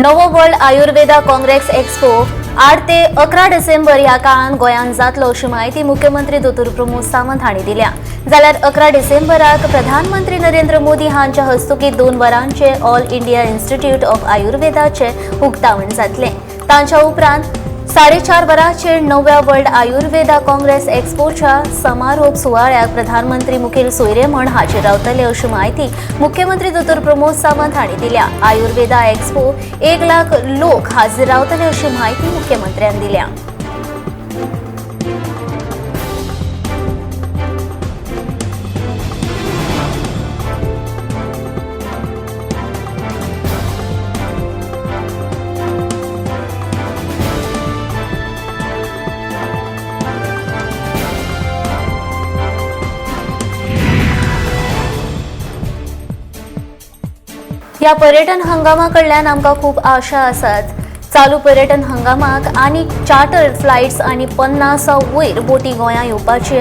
नवो world Ayurveda Congress expo 8 ते 11 डिसेंबर ह्या काळात गोंयांत जातलो अशी माहिती मुख्यमंत्री दोतोर प्रमोद सावंत हांणी दिल्या। जाल्यार 11 डिसेंबराक प्रधानमंत्री नरेंद्र मोदी हांच्या हस्तुकी 2 वरांचे ऑल इंडिया इन्स्टिट्यूट ऑफ आयुर्वेदाचे उक्तावण जातले। तांच्या उपरांत 4.5 वरांचेर नव्या वर्ल्ड आयुर्वेदा काँग्रेस एक्सपोच्या समारोप सुवाळ्याक प्रधानमंत्री मुखेल सोयरे म्हण हाजीर रावतले अशी माहिती मुख्यमंत्री दोतोर प्रमोद सावंत हांणी दिल्या। आयुर्वेदा एक्सपो 1 लाख लोक हाजीर रावतले अशी माहिती मुख्यमंत्र्यांनी दिल्या। या पर्यटन हंगामाकडल्यान आमकां खूप आशा आसात। चालू पर्यटन हंगामाक आनी चार्टर फ्लायट्स आनी 50 वयर बोटी गोंयांत येवपाची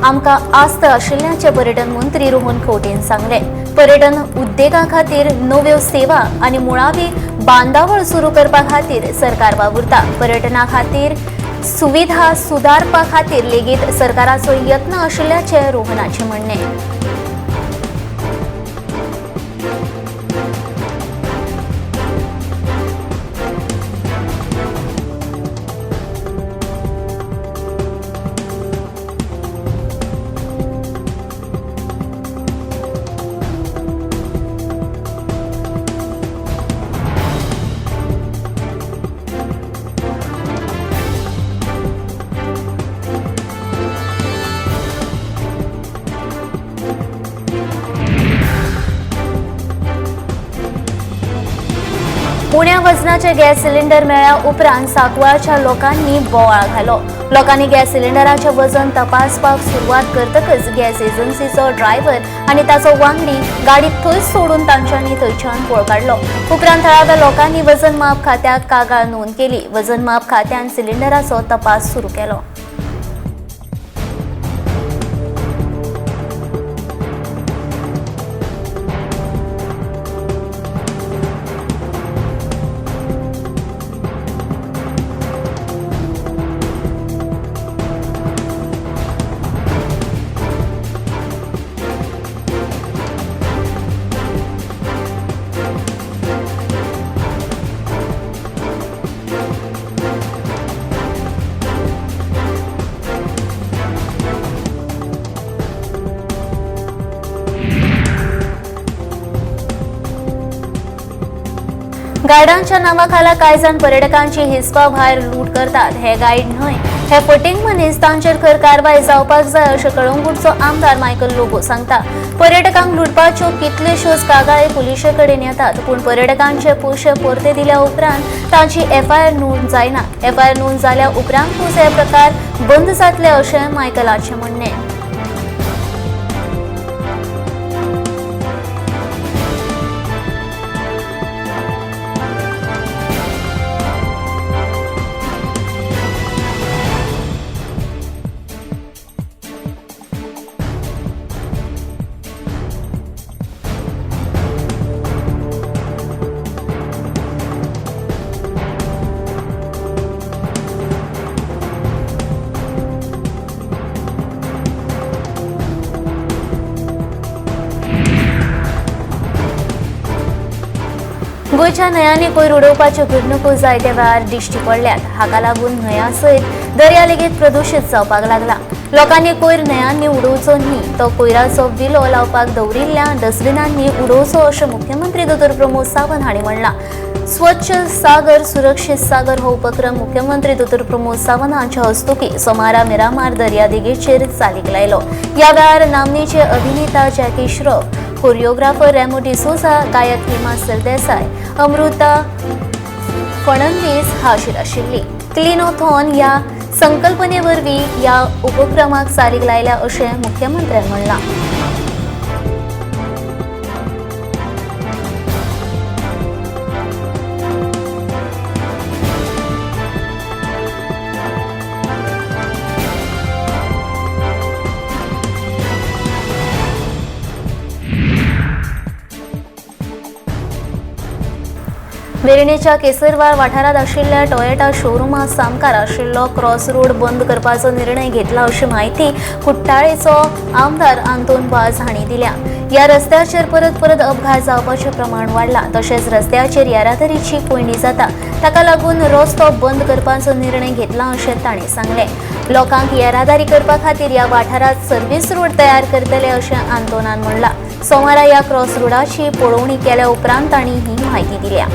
आमकां आस्त आशिल्ल्याचे पर्यटन मंत्री रोहन खंवटेन सांगले। पर्यटन उद्देगा खातीर नव्यो सेवा आनी मुळावी बांदावळ सुरू करपा खातीर सरकार वावुरता। पर्यटना खातीर सुविधा सुदारपा खातीर लेगीत सरकाराचो यत्न आशिल्ल्याचे रोहनाचे म्हणणे। पुण्या वजनाचे गॅस सिलिंडर मेळ्या उपरांत सांकवाळच्या लोकांनी बोवाळ घालो। लोकांनी गॅस सिलिंडराचे वजन तपासपाक सुरवात करतकच गॅस एजन्सीचो ड्रायव्हर आनी ताचो वांगडी गाडी थंयच सोडून तांच्यांनी थंयच्यान पळ काडलो। उपरांत थळाव्या लोकांनी वजन माप खात्याक कागाळ नोंद केली। वजन माप खात्यान सिलिंडराचो तपास सुरू केलो। गायडांच्या नावाखाला कांय जाण पर्यटकांची हिसपा भायर लूट करतात। हे गायड न्हय, हे फटींग मनीस तांचेर खर कारवाय जावपाक जाय अशें कळंगूटचो आमदार मायकल लोबो सांगता। पर्यटकांक लुटपाच्यो कितल्योश्योच कागाळी पुलिशे कडेन येतात, पूण पर्यटकांचे पयशे परते दिल्या उपरांत तांची एफआयआर नोंद जायना। एफआयआर नोंद जाल्या उपरांतूच हे प्रकार बंद जातले अशें मायकलाचें म्हणणे। गोंयच्या न्हंयांनी कोयर उडोवपाच्यो घडणुको जायत्या वेळार दिश्टी पडल्यात। हाका लागून न्हंयां सयत दर्या लेगीत प्रदुशीत जावपाक लागला। लोकांनी कोयर न्हंयांनी उडोवचो न्ही, तो कोयराचो विलो लावपाक दवरिल्ल्या डस्टबिनांनी उडोवचो अशें मुख्यमंत्री दोतोर प्रमोद सावंत हांणी म्हणलां। स्वच्छ सागर सुरक्षीत सागर हो उपक्रम मुख्यमंत्री दोतोर प्रमोद सावंत हांच्या हस्तुकी सोमारा मिरामार दर्या देगेचेर चालीक लायलो। ह्या वेळार नामनेचे अभिनेता जॅकी श्रॉफ, कोरिओग्राफर रेमो डिसोजा, गायक हेमा सरदेसाय, अमृता फडणवीस हाजीर आशिल्ली। क्लिनोथॉन ह्या संकल्पनेवरवीं ह्या उपक्रमाक चालीक लायल्या अशें मुख्यमंत्र्यांनी म्हणलां। वेर्णेच्या केसरवाळ वाठारात आशिल्ल्या टोयोटा शोरूमा सामकार आशिल्लो क्रॉस रोड बंद करपाचो निर्णय घेतला अशी माहिती कुट्टाळेचो आमदार आंतोन वाझ हांणी दिल्या। या रस्त्याचेर परत परत अपघात जावपाचें प्रमाण वाडला, तशेंच रस्त्याचेर येरादारीची कोयणी जाता, ताका लागून रस्तो बंद करपाचो निर्णय घेतला अशें तांणी सांगलें। लोकांक येरादारी करपा खातीर ह्या वाठारात सर्व्हिस रोड तयार करतले अशें आंतोनान म्हणलां। सोमारा ह्या क्रॉस रोडाची पळोवणी केल्या उपरांत तांणी ही माहिती दिल्या।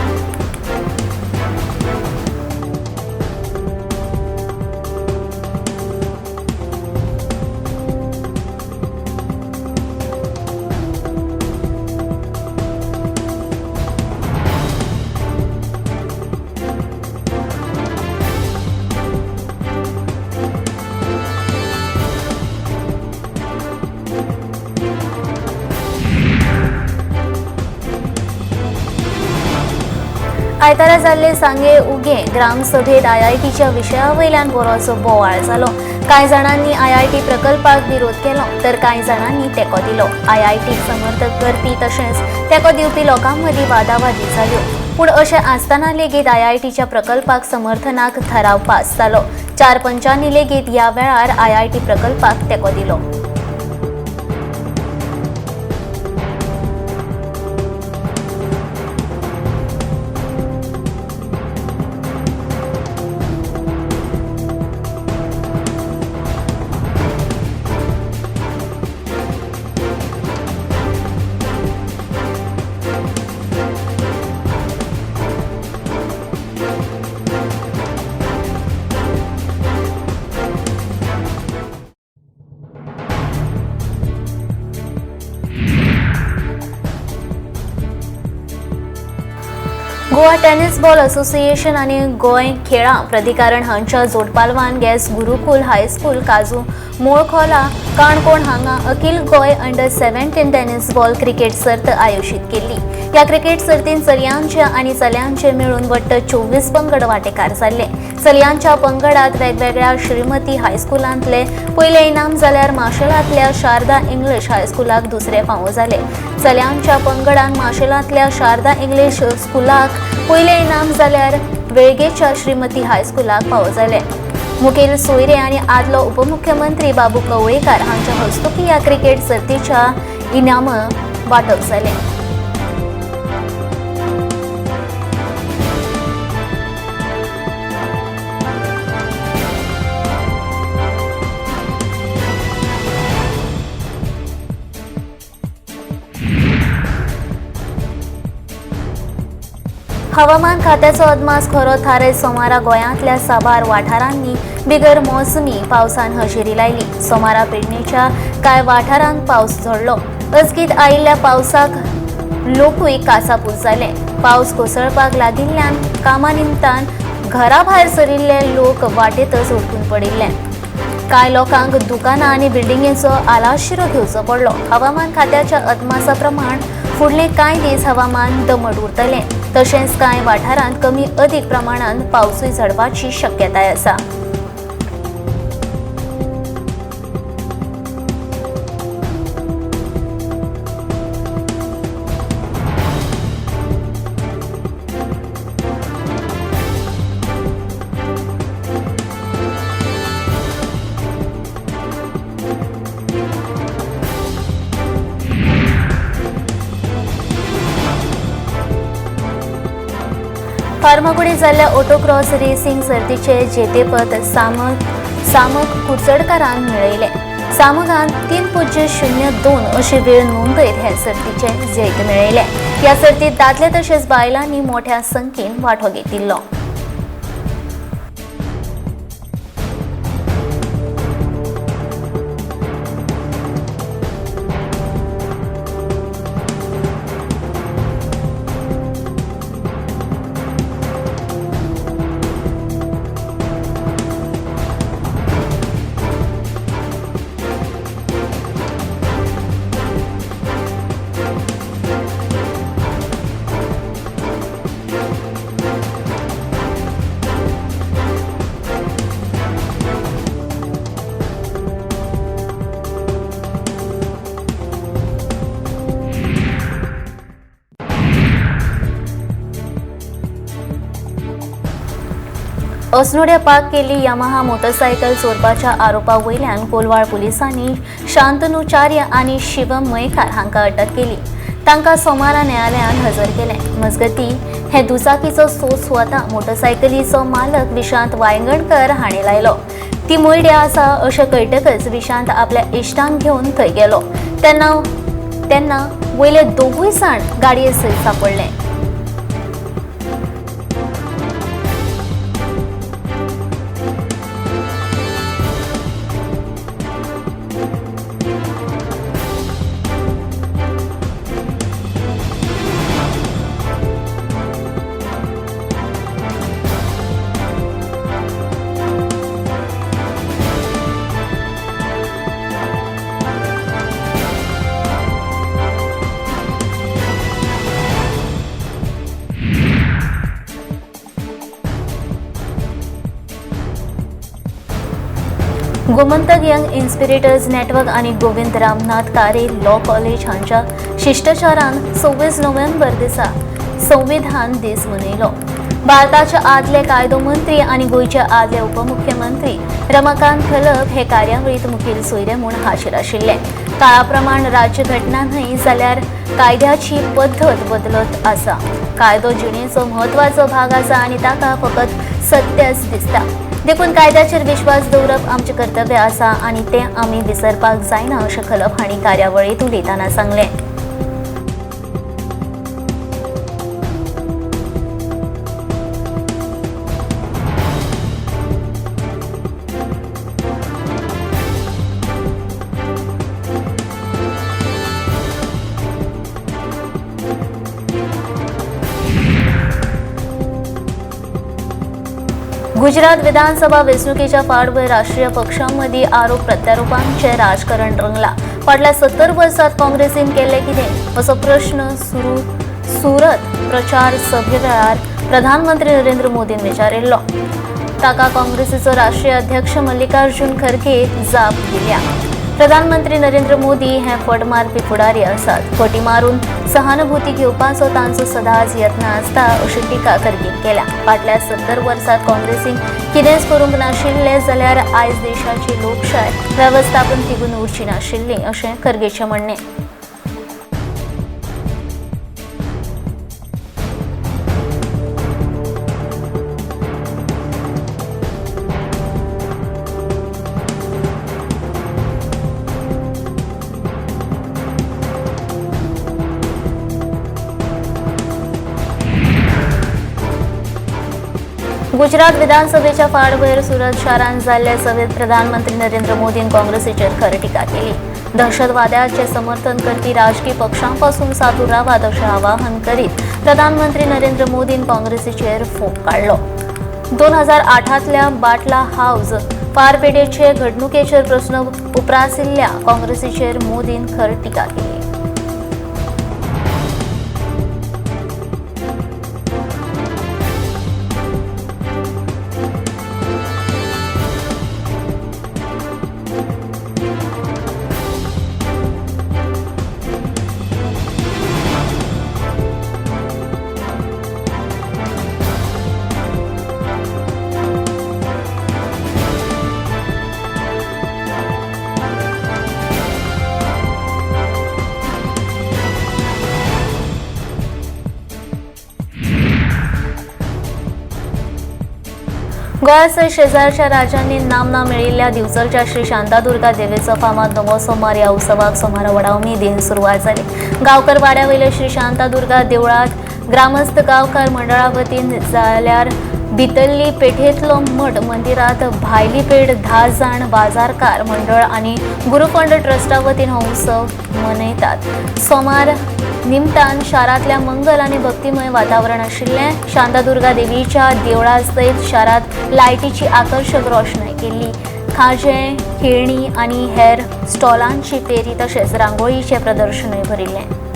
आयतारा जाल्ले सांगे उगे ग्रामसभेत IITच्या विशया वयल्यान बरोसो बोवाळ जालो। कांय जाणांनी IIT प्रकल्पाक विरोध केलो तर कांय जाणांनी तेको दिलो। IIT समर्थक करपी तशेंच तेको दिवपी लोकां मदीं वादावादी जाल्यो। पूण अशें आसतना लेगीत IITच्या प्रकल्पाक समर्थनाक थाराव पास जालो। 4 पंचांनी लेगीत ह्या वेळार IIT प्रकल्पाक तेको दिलो। गोवा टेनिस बॉल असोसिएशन आणि गोय खेळा प्राधिकरण हांच्या जोडपालवान गॅस गुरुकुल हायस्कूल काजू मोळखोला काणकोण हांगा अखिल गोय अंडर-17 टेनिस बॉल क्रिकेट सर्त आयोजित केली। या क्रिकेट सर्तीन चलयांचे आणि चल्यांचे मिळून वट्ट 24 पंगड वांटेकार जाल्ले। चलयांच्या पंगडात वेगवेगळ्या श्रीमती हायस्कुलांतले पयले इनाम जाल्यार माशेलांतल्या शारदा इंग्लीश हायस्कुलाक दुसरे फावो जाले। चल्यांच्या पंगडान माशेलांतल्या शारदा इंग्लीश स्कुलाक पयले इनाम जाल्यार वेळगेच्या श्रीमती हायस्कुलाक फावो जाले। मुखेल सोयरे आणि आदलो उपमुख्यमंत्री बाबू कवळेकार हांच्या हस्तुकी ह्या क्रिकेट सर्तीच्या इनाम वांटप जालें। हवामान खात्याचो अदमास खरो थारे सोमारा गोंयांतल्या साबार वाठारांनी बिगर मोसमी पावसान हजेरी लायली। सोमारा पेडणेच्या कांय वाठारांत पावस झडलो। अचकीत आयिल्ल्या पावसाक लोकूय कासापूस जाले। पावस कोसळपाक लागिल्ल्यान कामा निमतान घरा भायर सरिल्ले लोक वाटेतच उडकून पडिल्ले। कांय लोकांक दुकानां आनी बिल्डिंगेचो आलाशिरो घेवचो पडलो। हवामान खात्याच्या अदमासा प्रमाण फुडले कांय दीस हवामान दमट उरतलें, तशेंच कांय वाठारांत कमी अदीक प्रमाणांत पावसूय झडपाची शक्यताय आसा। फार्मागुडी जाल्ल्या ऑटोक्रॉस रेसिंग सर्तीचे जेतेपद सामक कुचडकारान मेळयले। सामगान 3.02 अशी वेळ नोंदयत हे सर्तीचे जैत मेळयले। ह्या सर्तीत दादले तशेंच बायलांनी मोठ्या संख्येन वांटो घेतिल्लो। अस्नोड्या पाक केली यामाहा मोटरसायकल चोरपाच्या आरोपा वयल्यान कोलवाळ पुलिसांनी शांतनू चार्य आणि शिवम मयेकार हांकां अटक केली। तांकां सोमारा न्यायालयात हजर केले। मजगती हे दुचाकीचो स्वता मोटरसायकलीचो मालक विशांत वांयगणकर हाणें लायलो। ती मोयड्या आसा अशें कळटकच विशांत आपल्या इश्टांक घेवन थंय गेलो। तेन्ना वयले दोगूय जाण गाडये सयत सांपडले। गोमंतक यंग इन्स्पिरेटर्स नेटवर्क आणि गोविंद रामनाथ कारे लॉ कॉलेज हांच्या शिष्टाचारान 26 नोव्हेंबर दिसा संविधान दीस मनयलो। भारताचे आदले कायदो मंत्री आणि गोयचे आदले उपमुख्यमंत्री रमाकांत खलप हे कार्यावळीत मुखेल सोयरे म्हूण हाजीर आशिल्ले। काळा प्रमाण राज्यघटना न्हय जाल्यार कायद्याची पद्धत बदलत आसा। कायदो जिणेचो म्हत्वाचो भाग आसा आणि ताका फकत सत्यच दिसता। देखून कायद्याचेर विश्वास दवरप आमचे कर्तव्य आसा आणि ते आमी विसरपाक जायना अशें खलप हांणी कार्यावळीत उलयतना सांगलें। गुजरात विधानसभा वेंचणुकेच्या फाटभुंयेर राष्ट्रीय पक्षांमदीं आरोप प्रत्यारोपांचें राजकारण रंगलां। फाटल्या 70 वर्सांत काँग्रेसीन केल्लें कितें असो प्रश्न सुरत प्रचार सभे वेळार प्रधानमंत्री नरेंद्र मोदीन विचारिल्लो। ताका काँग्रेसीचो राष्ट्रीय अध्यक्ष मल्लिकार्जुन खरगे जाप दिल्या। प्रधानमंत्री नरेंद्र मोदी हे फट मारपी फुडारी आसात। फटी मारून सहानुभूती घेवपाचो तांचो सदांच यत्न आसता अशी टिका खरगेन केल्या। फाटल्या 70 वर्सांत काँग्रेसीन कितेंच करूंक नाशिल्लें जाल्यार आयज देशाची लोकशाय वेवस्थापन तिगून उरची नाशिल्ली अशें खरगेचें म्हणणें। गुजरात विधानसभेच्या फाटभुंयेर सुरत शारांत जाल्ले सभेत प्रधानमंत्री नरेंद्र मोदीन काँग्रेसीचेर खर टिका केली। दहशतवादाचे समर्थन करपी राजकीय पक्षांपासून सादूर रावात अशें आवाहन करीत प्रधानमंत्री नरेंद्र मोदीन काँग्रेसीचेर फोग काडलो। 2008तल्या बाटला हावज फारपेटेचे घडणुकेचेर प्रस्न उपरासिल्ल्या काँग्रेसीचेर मोदीन खर टिका केली। गोंयासयत शेजारच्या राज्यांनी नामना मेळिल्ल्या दिवचलच्या श्री शांतादुर्गा देवीचो फामाद नवो सोमार ह्या उत्सवाक सोमारा व्हडा उमेदीन सुरवात जाली। गांवकर वाड्यावयल्या श्री शांतादुर्गा देवळांत ग्रामस्थ गांवकार मंडळा वतीन जाल्यार भितरली पेठेंतलो मठ मंदिरांत भायली पेठ 10 जाण बाजारकार मंडळ आणि गुरुफंड ट्रस्टा वतीन हो उत्सव मनयतात। सोमार निमतान शारांतल्या मंगल आणि भक्तिमय वातावरण आशिल्लें। शांतादुर्गा देवीच्या देवळा सयत शारांत लायटीची आकर्षक रोशनाय केल्ली। खाजें, खेळणी आणि हेर स्टॉलांची फेरी तशेंच रांगोळीचें प्रदर्शनय भरिल्लें।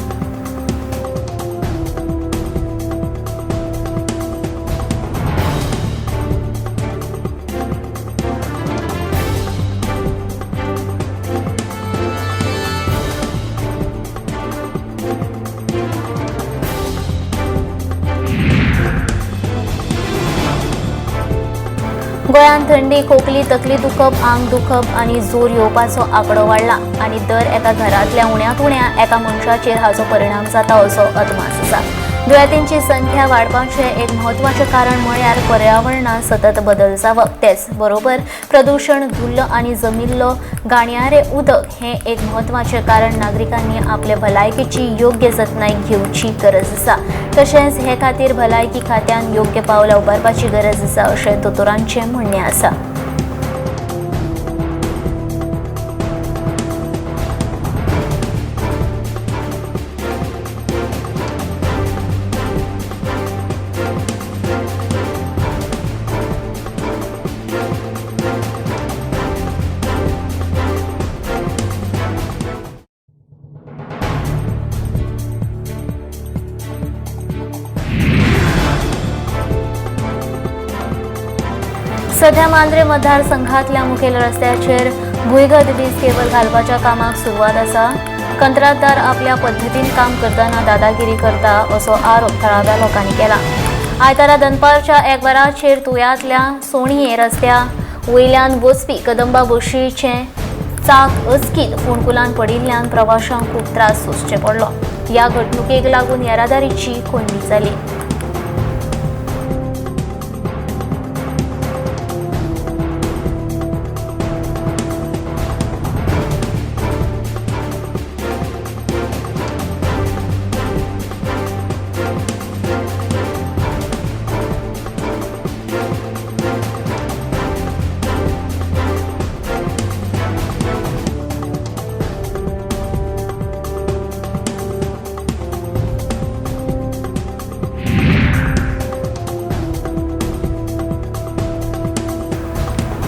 गोंयांत थंडी, खोकली, तकली दुखप, आंग दुखप आनी जोर येवपाचो आंकडो वाडला आनी दर एका घरांतल्या उण्यांत उण्या एका मनशाचेर हाचो परिणाम जाता असो अदमास आसा. दुयेंतींची संख्या वाडपाचें एक म्हत्वाचें कारण म्हळ्यार पर्यावरणांत सतत बदल जावप. तेच बरोबर प्रदूशण, धुल्ल आनी जमिल्लो गाणयारे उदक हें एक म्हत्वाचें कारण नागरिकांनी आपले भलायकेची योग्य जतनाय घेवची गरज आसा. तशेंच हे खातीर भलायकी खात्यान योग्य पावलां उबारपाची गरज आसा अशें दोतोरांचें म्हणणें आसा. सध्या मांद्रे मतदारसंघातल्या मुखेल रस्त्याचेर भुंयगत वीज केबल घालपाच्या कामाक सुरवात आसा. कंत्राटदार आपल्या पद्दतीन काम करतना दादागिरी करता असो आरोप थळाव्या लोकांनी केला. आयतारा दनपारच्या एक वराचेर तुयांतल्या सोणिये रस्त्या वयल्यान वचपी कदंबा बशीचें चाक अचकीत फोंडकुलान पडिल्ल्यान प्रवाशांक खूब त्रास सोंसचे पडलो. ह्या घडणुकेक लागून येरादारीची कोंडी जाली.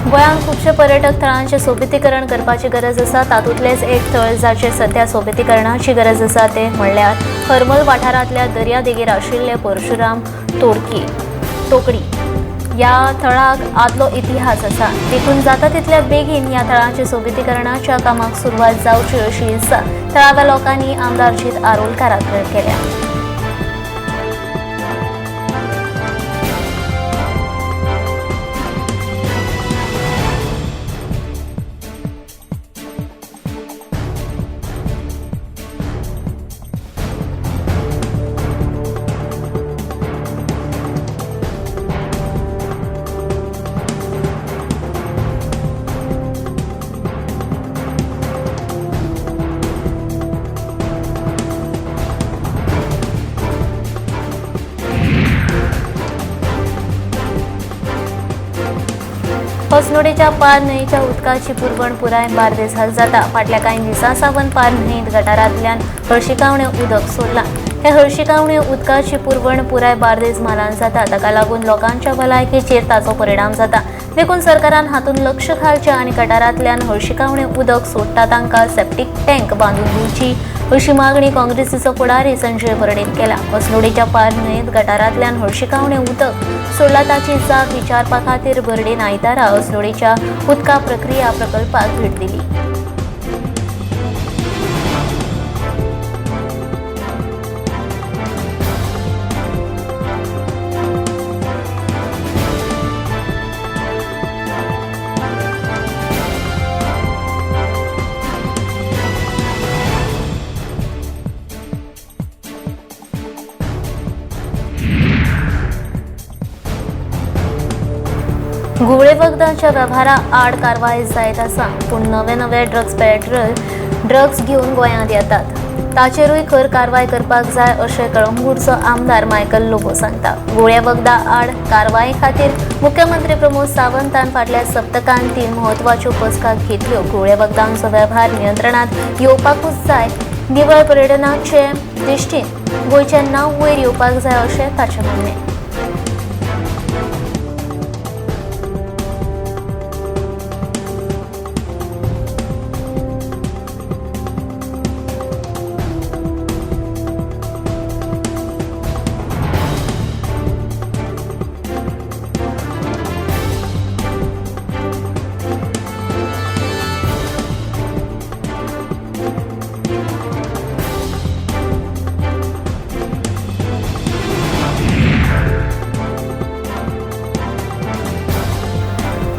गोंयांत खुबशे पर्यटक थळांचे सोबितीकरण करपाची गरज आसा. तातूंतलेंच एक थळ जाचें सध्या सोबितीकरणाची गरज आसा तें म्हणल्यार हरमल वाठारांतल्या दर्या देगेर आशिल्ले परशुराम टोकडी. ह्या थळाक आदलो इतिहास आसा. देखून जाता तितल्या बेगीन ह्या थळांच्या सोबितीकरणाच्या कामाक सुरवात जावची अशी आसा थळाव्या लोकांनी आमदार जीत आरोलकाराक केल्या. हसनोडेच्या पार न्हंयच्या उदकाची पुरवण पुराय बार्देसांत जाता. फाटल्या कांय दिसां सावन पार न्हंयत गटारांतल्यान हळशिकावणें उदक सोडलां. हे हळशिकावणें उदकाची पुरवण पुराय बार्देस म्हालांत जाता. ताका लागून लोकांच्या भलायकेचेर ताचो परिणाम जाता. देखून सरकारान हातूंत लक्ष घालचें आनी गटारांतल्यान हळशिकावणें उदक सोडटा तांकां सेप्टीक टँक बांदून दिवची अशी मागणी काँग्रेसीचो फुडारी संजय बर्डेन केला. हसनोडेच्या पार न्हंयत गटारांतल्यान हळशिकावणें उदक सोडला ताची जाप विचारपा खातीर बर्डेन आयतारा हसनोडेच्या उदका प्रक्रिया प्रकल्पाक भेट दिली. गुवळे वखदांच्या वेव्हारा आड कारवाय जायत आसा. पूण नवे ड्रग्स घेवन गोंयांत येतात. ताचेरूय खर कारवाय करपाक जाय अशें कळंगूटचो आमदार मायकल लोबो सांगता. गुवळे वखदां आड कारवाये खातीर मुख्यमंत्री प्रमोद सावंतान फाटल्या सप्तकांत 3 म्हत्वाच्यो बसका घेतल्यो. गुवळे वखदांचो वेव्हार नियंत्रणांत येवपाकूच जाय. निवळ पर्यटनाचे दिश्टीन गोंयचें नांव वयर येवपाक जाय अशें ताचें म्हणणें.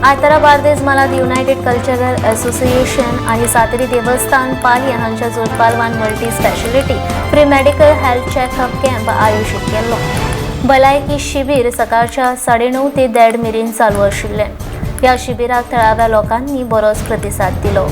आयतारा Bardez Malad united cultural association आणि सातेरी देवस्थान पाली हांच्या जोडपालवान multi speciality free medical health checkup camp आयोजित केल्लो. भलायकी शिबीर सकाळच्या 9:30 ते 1:30 मेरेन चालू आशिल्लें. ह्या शिबिराक थळाव्या लोकांनी बरोच प्रतिसाद दिलो.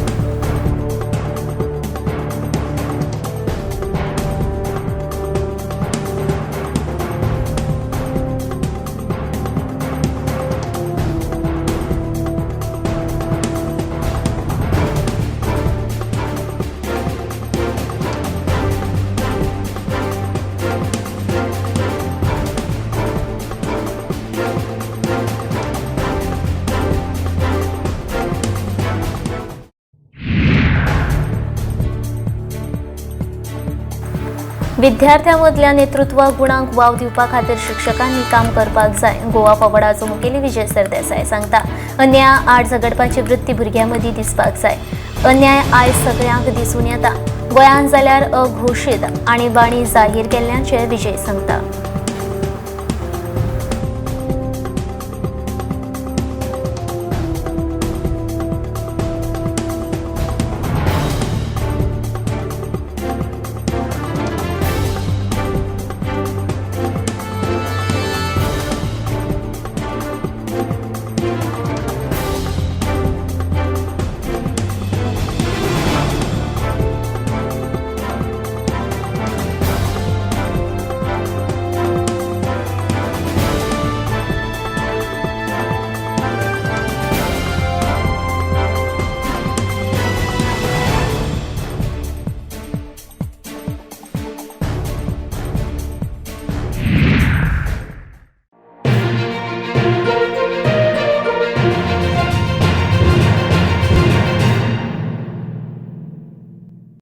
विद्यार्थ्यांमदल्या नेतृत्व गुणांक वाव दिवपा खातीर शिक्षकांनी काम करपाक जाय. गोवा पबडाचो मुखेली विजय सरदेसाय सांगता. अन्याय आड झगडपाची वृत्ती भुरग्यां मदीं दिसपाक जाय. अन्याय आयज सगळ्यांक दिसून येता. गोंयांत जाल्यार अघोषीत आणीबाणी जाहीर केल्ल्याचें विजय सांगता.